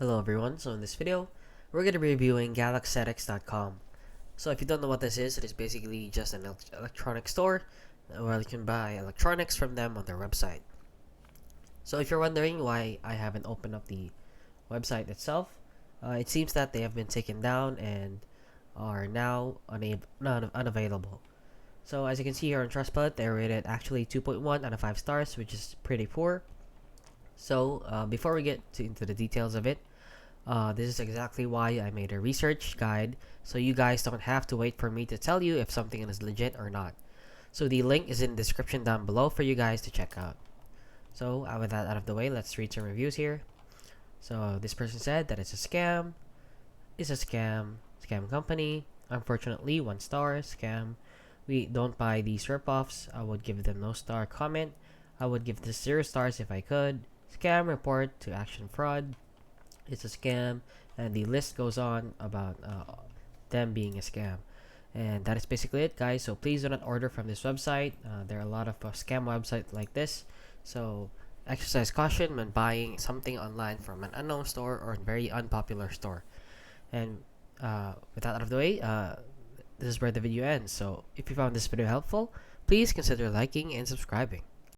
Hello everyone, so in this video, we're going to be reviewing Glaxetics.com. So if you don't know what this is, it is basically just an electronic store where you can buy electronics from them on their website. So if you're wondering why I haven't opened up the website itself, it seems that they have been taken down and are now unavailable. So as you can see here on Trustpilot, they're rated actually 2.1 out of 5 stars, which is pretty poor. So before we get into the details of it, this is exactly why I made a research guide, so you guys don't have to wait for me to tell you if something is legit or not. So the link is in the description down below for you guys to check out. So with that out of the way, let's read some reviews here. So this person said that it's a scam, scam company. Unfortunately, 1 star, scam. We don't buy these ripoffs. I would give them no star comment. I would give this 0 stars if I could. Scam report to action fraud. It's a scam, and the list goes on about them being a scam. And that is basically it, guys. So please do not order from this website. There are a lot of scam websites like this, so exercise caution when buying something online from an unknown store or a very unpopular store. And with that out of the way, this is where the video ends. So if you found this video helpful, please consider liking and subscribing.